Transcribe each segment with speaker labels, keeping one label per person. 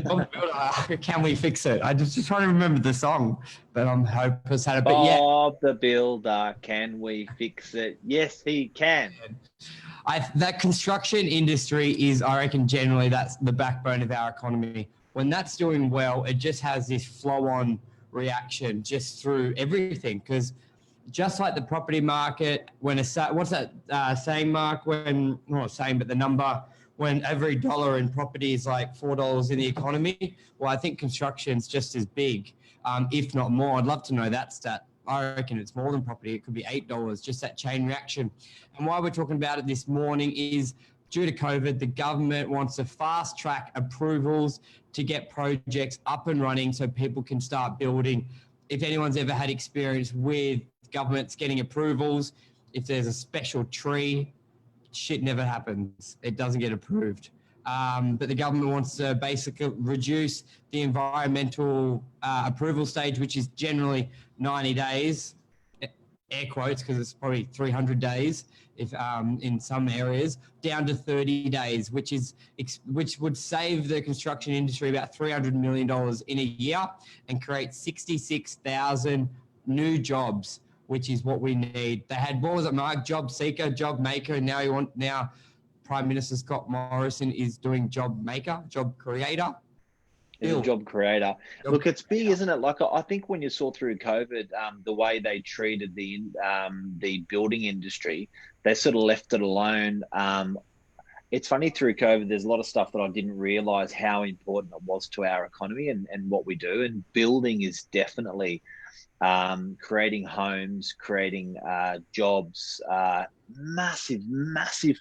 Speaker 1: Bob the Builder, can we fix it? I just trying to remember the song, but I'm hopeless at it. But yeah,
Speaker 2: Bob the Builder, can we fix it? Yes, he can.
Speaker 1: that construction industry is, I reckon, generally that's the backbone of our economy. When that's doing well, it just has this flow-on reaction just through everything. Because just like the property market, when what's that saying, Mark? When not saying, but the number when every dollar in property is like $4 in the economy. Well, I think construction's just as big, if not more. I'd love to know that stat. I reckon it's more than property. It could be $8, just that chain reaction. And why we're talking about it this morning is due to COVID, the government wants to fast track approvals to get projects up and running so people can start building. If anyone's ever had experience with governments getting approvals, if there's a special tree, shit never happens. It doesn't get approved. But the government wants to basically reduce the environmental approval stage, which is generally 90 days, air quotes, because it's probably 300 days if in some areas, down to 30 days, which would save the construction industry about $300 million in a year and create 66,000 new jobs, which is what we need. They had, what was it, Mark? Job seeker, job maker, and now Prime Minister Scott Morrison is doing job maker, job creator.
Speaker 2: He's a job creator. Look, it's big, isn't it? Like, I think when you saw through COVID, the way they treated the building industry, they sort of left it alone. It's funny, through COVID, there's a lot of stuff that I didn't realize how important it was to our economy and what we do. And building is definitely creating homes, creating jobs, massive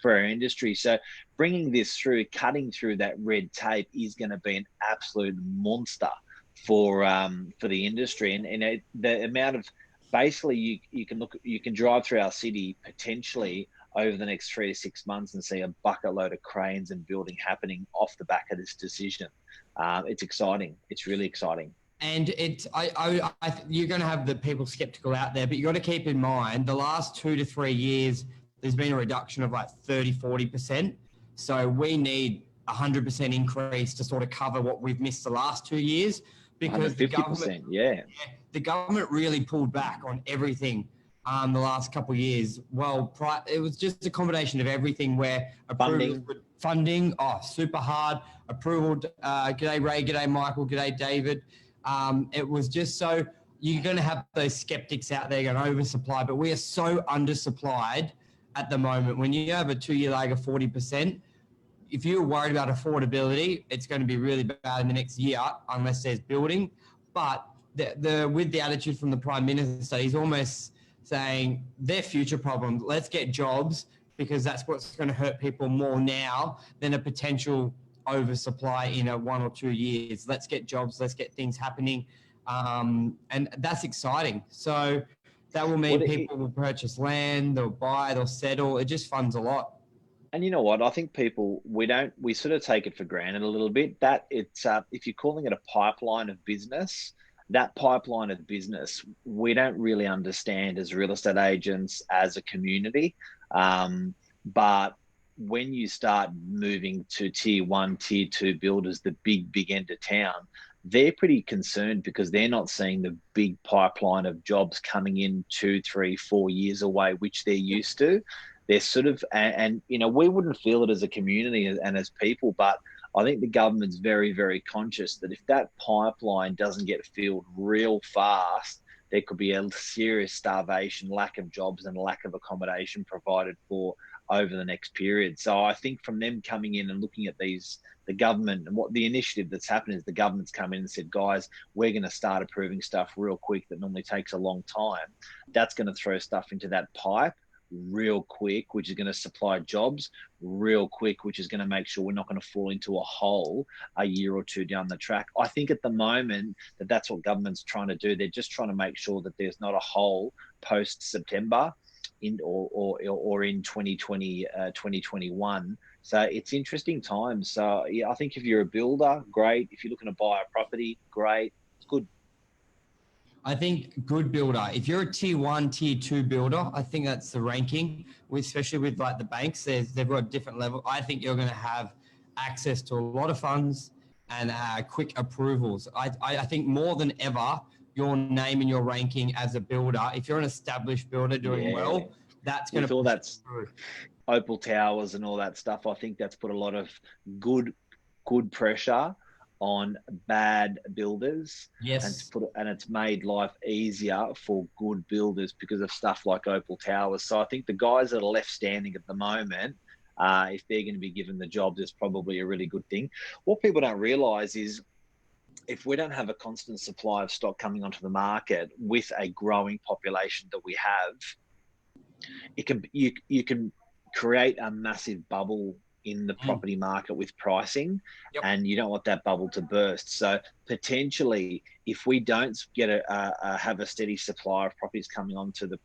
Speaker 2: for our industry. So bringing this through, cutting through that red tape is going to be an absolute monster for the industry. And the amount of, basically you can drive through our city potentially over the next 3 to 6 months and see a bucket load of cranes and building happening off the back of this decision. It's exciting. It's really exciting.
Speaker 1: And you're going to have the people skeptical out there, but you got to keep in mind the last 2 to 3 years, there's been a reduction of like 40%. So we need 100% increase to sort of cover what we've missed the last 2 years, because the government, the government really pulled back on everything the last couple of years. Well, it was just a combination of everything where funding, super hard, approval. G'day Ray, g'day Michael, g'day David. It was just so, you're going to have those skeptics out there going oversupply, but we are so undersupplied at the moment. When you have a 2-year lag of 40%, if you're worried about affordability, it's going to be really bad in the next year unless there's building. But with the attitude from the Prime Minister, he's almost saying their future problems, let's get jobs, because that's what's going to hurt people more now than a potential oversupply in 1 or 2 years. Let's get jobs, let's get things happening. And that's exciting. So that will mean people will purchase land, they'll buy, they'll settle. It just funds a lot.
Speaker 2: And you know what? I think people, we sort of take it for granted a little bit that it's, if you're calling it a pipeline of business, that pipeline of business, we don't really understand as real estate agents, as a community. But when you start moving to tier 1, tier 2 builders, the big end of town, they're pretty concerned because they're not seeing the big pipeline of jobs coming in 2, 3, 4 years away, which they're used to. They're sort of, and you know, we wouldn't feel it as a community and as people, but I think the government's very, very conscious that if that pipeline doesn't get filled real fast, there could be a serious starvation, lack of jobs and lack of accommodation provided for over the next period. So I think from them coming in and looking at the government, and what the initiative that's happened is the government's come in and said, guys, we're going to start approving stuff real quick that normally takes a long time. That's going to throw stuff into that pipe real quick, which is going to supply jobs real quick, which is going to make sure we're not going to fall into a hole a year or two down the track. I think at the moment that's what government's trying to do. They're just trying to make sure that there's not a hole post September or in 2020, 2021. So it's interesting times. So yeah, I think if you're a builder, great. If you're looking to buy a property, great. It's good.
Speaker 1: I think good builder. If you're a tier 1, tier 2 builder, I think that's the ranking, especially with like the banks. They've got a different level. I think you're going to have access to a lot of funds. and quick approvals. I think more than ever, your name and your ranking as a builder, if you're an established builder doing well, that's going to
Speaker 2: all
Speaker 1: push
Speaker 2: that's
Speaker 1: through.
Speaker 2: Opal Towers and all that stuff. I think that's put a lot of good pressure on bad builders.
Speaker 1: Yes.
Speaker 2: And it's made life easier for good builders because of stuff like Opal Towers. So I think the guys that are left standing at the moment, if they're going to be given the job, there's probably a really good thing. What people don't realize is if we don't have a constant supply of stock coming onto the market with a growing population that we have, you can create a massive bubble in the property market with pricing, and you don't want that bubble to burst. So potentially, if we don't get have a steady supply of properties coming onto the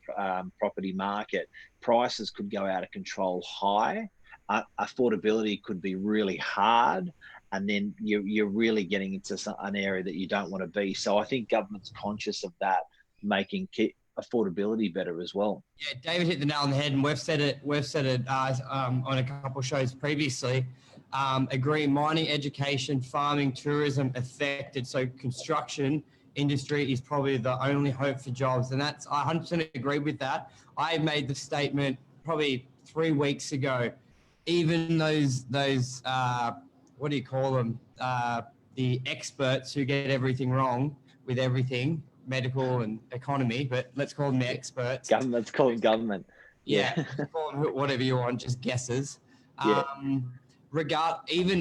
Speaker 2: property market, prices could go out of control high. Affordability could be really hard, and then you're really getting into an area that you don't want to be. So I think government's conscious of that, making affordability better as well.
Speaker 1: Yeah, David hit the nail on the head, and we've said it on a couple of shows previously. Agree, mining, education, farming, tourism affected. So construction industry is probably the only hope for jobs, and I 100% agree with that. I made the statement probably 3 weeks ago. Even those what do you call them? The experts who get everything wrong with everything, medical and economy, but let's call them the experts.
Speaker 2: Let's call them government.
Speaker 1: Yeah, call them whatever you want, just guesses. Even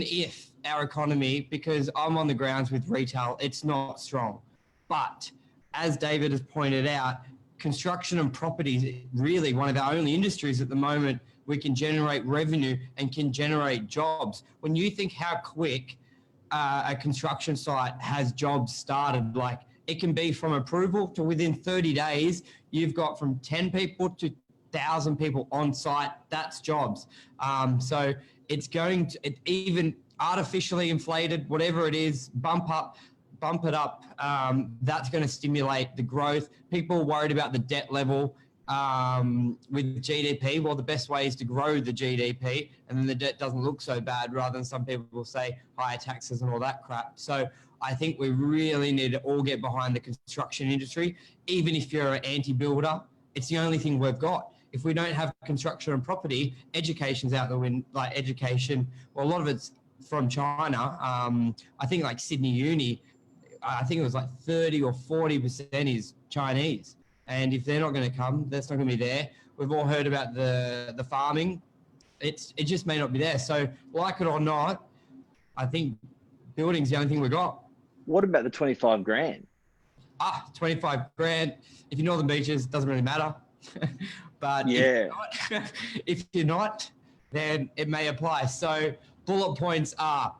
Speaker 1: if our economy, because I'm on the grounds with retail, it's not strong. But as David has pointed out, construction and property is really one of our only industries at the moment we can generate revenue and can generate jobs. When you think how quick a construction site has jobs started, like it can be from approval to within 30 days, you've got from 10 people to 1,000 people on site. That's jobs. So it's going to even artificially inflated, whatever it is, bump it up. That's going to stimulate the growth. People are worried about the debt level with GDP. Well, the best way is to grow the GDP, and then the debt doesn't look so bad, rather than some people will say higher taxes and all that crap. So I think we really need to all get behind the construction industry. Even if you're an anti-builder, it's the only thing we've got. If we don't have construction and property, education's out the window. Like education, well, a lot of it's from China. I think like Sydney Uni, I think it was like 30 or 40% is Chinese. And if they're not going to come, that's not going to be there. We've all heard about the farming. It just may not be there. So like it or not, I think building's the only thing we got.
Speaker 2: What about the 25 grand?
Speaker 1: 25 grand. If you're Northern Beaches, it doesn't really matter. But if you're not, then it may apply. So bullet points are,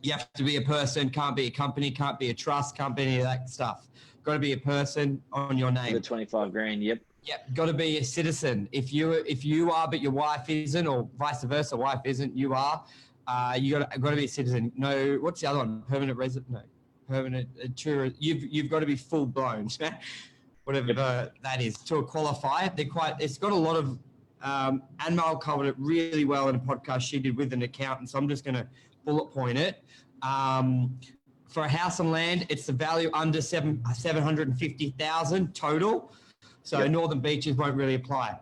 Speaker 1: you have to be a person, can't be a company, can't be a trust, can't be any of that stuff. Got to be a person on your name.
Speaker 2: The 25 grand, yep.
Speaker 1: Yep, got to be a citizen. If you are, but your wife isn't, or vice versa, wife isn't, you are. You got to be a citizen. No, what's the other one? Permanent resident? No, permanent tourist. You've got to be full blown, whatever that is to qualify. It's got a lot of. Anmal covered it really well in a podcast she did with an accountant. So I'm just going to bullet point it. For a house and land, it's the value under 750,000 total. So Northern Beaches won't really apply.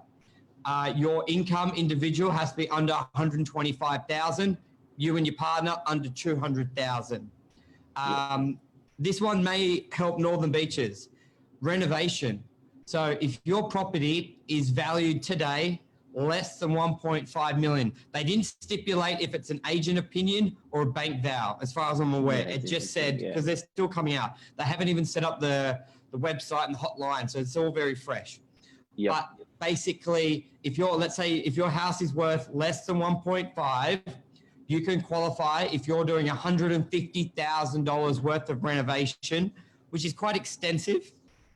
Speaker 1: Your income individual has to be under 125,000. You and your partner under 200,000. This one may help Northern Beaches. Renovation. So if your property is valued today less than 1.5 million. They didn't stipulate if it's an agent opinion or a bank vow, as far as I'm aware. It just said, because they're still coming out. They haven't even set up the website and the hotline, so it's all very fresh. Yep. But basically, let's say if your house is worth less than 1.5, you can qualify if you're doing $150,000 worth of renovation, which is quite extensive.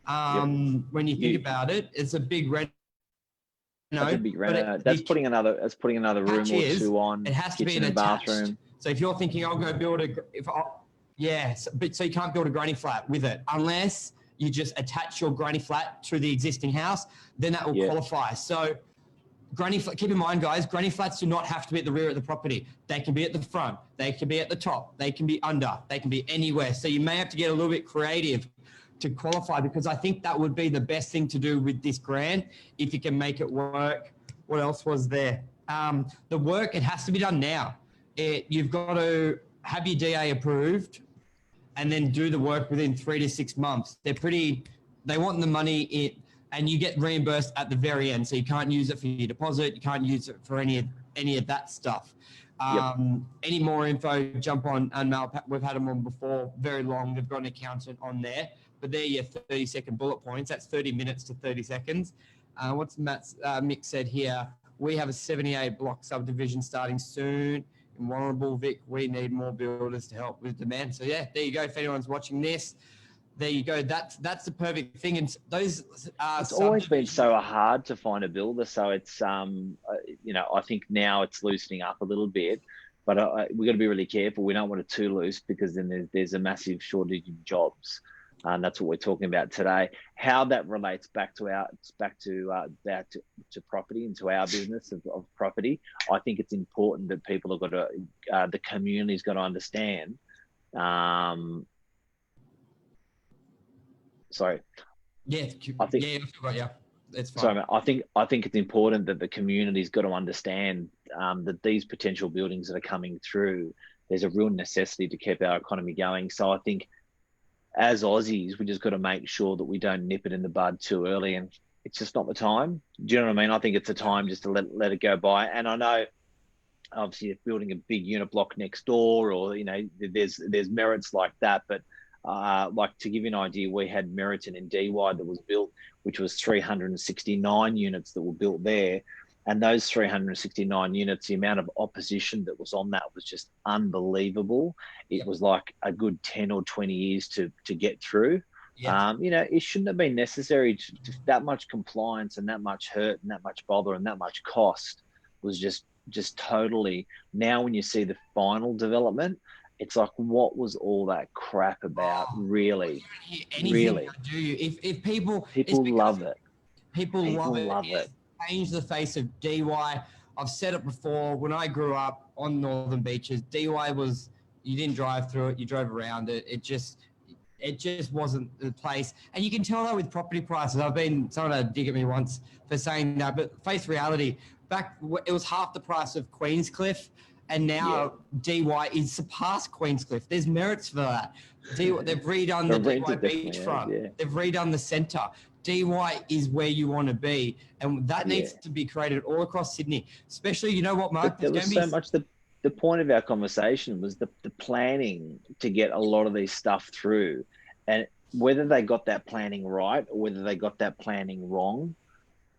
Speaker 1: When you think about it, it's a big rent.
Speaker 2: That's putting another room or two on.
Speaker 1: It has to be an attached bathroom. So if you're thinking, I'll go build so you can't build a granny flat with it unless you just attach your granny flat to the existing house. Then that will qualify. So keep in mind, guys, granny flats do not have to be at the rear of the property. They can be at the front. They can be at the top. They can be under. They can be anywhere. So you may have to get a little bit creative to qualify, because I think that would be the best thing to do with this grant if you can make it work. What else was there? The work, it has to be done now. You've got to have your DA approved and then do the work within 3 to 6 months. They want the money and you get reimbursed at the very end. So you can't use it for your deposit. You can't use it for any of that stuff. Any more info, jump on Unmail. We've had them on before, very long. They've got an accountant on there, but they're your 30-second bullet points. That's 30 minutes to 30 seconds. What's Mick said here? We have a 78 block subdivision starting soon in Warrnambool, Vic. We need more builders to help with demand. So yeah, there you go. If anyone's watching this, there you go. That's the perfect thing. And those
Speaker 2: it's always been so hard to find a builder. So it's I think now it's loosening up a little bit, but we got to be really careful. We don't want it too loose, because then there's a massive shortage of jobs. And that's what we're talking about today. How that relates back to property and to our business of property. I think it's important that people have got to, the community's got to understand. Sorry.
Speaker 1: Yeah,
Speaker 2: I think.
Speaker 1: Yeah, it's fine.
Speaker 2: Sorry, mate. I think it's important that the community's got to understand that these potential buildings that are coming through, there's a real necessity to keep our economy going. So I think, as Aussies, we just got to make sure that we don't nip it in the bud too early, and it's just not the time. Do you know what I mean? I think it's a time just to let it go by. And I know, obviously, if building a big unit block next door, or there's merits like that. But like, to give you an idea, we had Meriton in DY that was built, which was 369 units that were built there. And those 369 units, the amount of opposition that was on that was just unbelievable. It was like a good 10 or 20 years to get through. It shouldn't have been necessary to that much compliance and that much hurt and that much bother and that much cost was just totally. Now when you see the final development, it's like, what was all that crap about? Really? Really?
Speaker 1: Do you? If people
Speaker 2: love it.
Speaker 1: People love it. Changed the face of DY. I've said it before. When I grew up on Northern Beaches, DY was, you didn't drive through it, you drove around it. It just wasn't the place. And you can tell that with property prices. Someone had to dig at me once for saying that, but face reality, it was half the price of Queenscliff, and now DY is surpassed Queenscliff. There's merits for that. They've redone the DY beachfront. Yeah. They've redone the centre. DY is where you want to be, and that needs to be created all across Sydney. Especially, you know what, Mark?
Speaker 2: There was so much. The point of our conversation was the planning to get a lot of these stuff through, and whether they got that planning right or whether they got that planning wrong,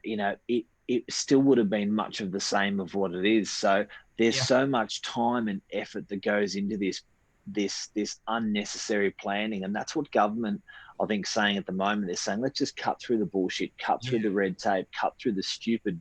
Speaker 2: it still would have been much of the same of what it is. So there's so much time and effort that goes into this unnecessary planning, and that's what government, I think, saying at the moment. They're saying, let's just cut through the bullshit, cut through the red tape, cut through the stupid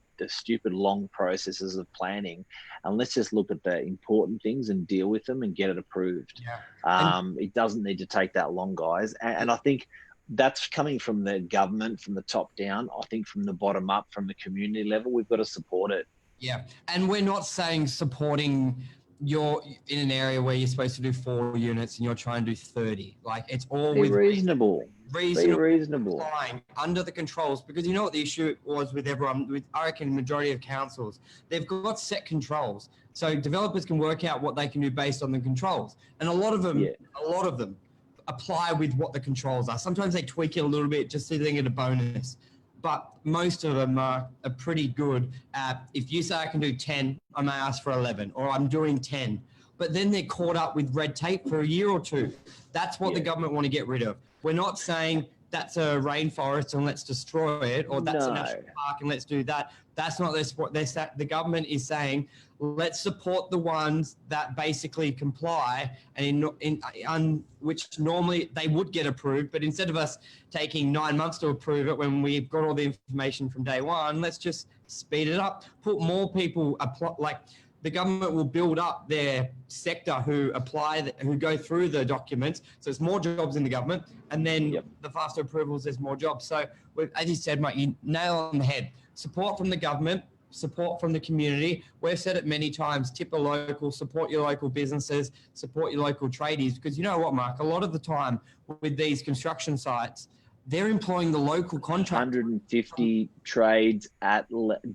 Speaker 2: long processes of planning, and let's just look at the important things and deal with them and get it approved. It doesn't need to take that long, guys. And I think that's coming from the government, from the top down. I think from the bottom up, from the community level, we've got to support it. Yeah,
Speaker 1: and we're not saying supporting you're in an area where you're supposed to do 4 units and you're trying to do 30. Like, it's all
Speaker 2: reasonable.
Speaker 1: Flying under the controls, because you know what the issue was with everyone, with I reckon the majority of councils, they've got set controls. So developers can work out what they can do based on the controls. And a lot of them apply with what the controls are. Sometimes they tweak it a little bit just so they get a bonus. But most of them are pretty good at, if you say I can do 10, I may ask for 11, or I'm doing 10. But then they're caught up with red tape for a year or two. That's what the government want to get rid of. We're not saying that's a rainforest and let's destroy it, or that's a national park and let's do that. That's not what the government is saying. Let's support the ones that basically comply, and in which normally they would get approved. But instead of us taking 9 months to approve it when we've got all the information from day one, let's just speed it up. Put more people the government will build up their sector who go through the documents. So it's more jobs in the government, and then the faster approvals, there's more jobs. So as you said, Mike, you nail on the head. Support from the government, support from the community. We've said it many times, tip a local, support your local businesses, support your local tradies, because you know what, Mark, a lot of the time with these construction sites, they're employing the local contractor.
Speaker 2: 150 trades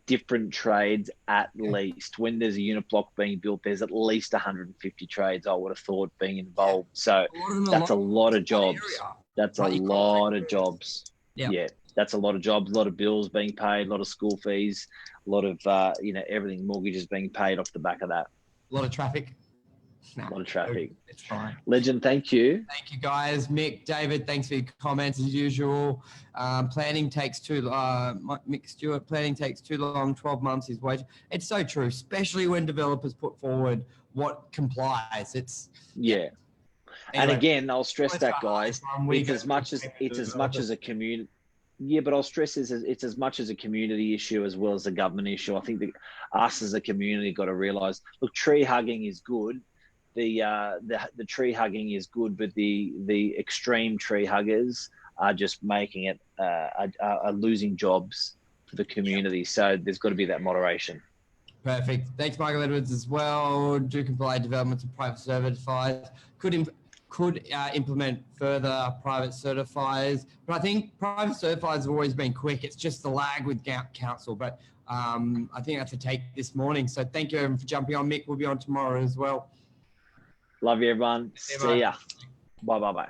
Speaker 2: different trades at least. When there's a unit block being built, there's at least 150 trades, I would have thought, being involved. So that's a lot of jobs. That's a lot of jobs. Yeah, that's a lot of jobs, a lot of bills being paid, a lot of school fees, a lot of, everything, mortgages being paid off the back of that.
Speaker 1: A lot of traffic.
Speaker 2: A lot of traffic.
Speaker 1: It's fine.
Speaker 2: Legend, thank you.
Speaker 1: Thank you, guys. Mick, David, thanks for your comments as usual. Planning takes too long. Mick Stewart, planning takes too long. 12 months is way. It's so true, especially when developers put forward what complies.
Speaker 2: Yeah.
Speaker 1: Anyway,
Speaker 2: and again, I'll stress that, guys. It's as much as a community. Yeah, but I'll stress it's as much as a community issue as well as a government issue. I think that us as a community got to realise, look, tree hugging is good. The tree hugging is good, but the extreme tree huggers are just making it are losing jobs for the community. So there's got to be that moderation.
Speaker 1: Perfect. Thanks, Michael Edwards, as well. Do comply developments of private certifiers. Could implement further private certifiers, but I think private certifiers have always been quick. It's just the lag with council, but I think that's a take this morning. So thank you everyone for jumping on. Mick will be on tomorrow as well.
Speaker 2: Love you, everyone. See ya. Bye.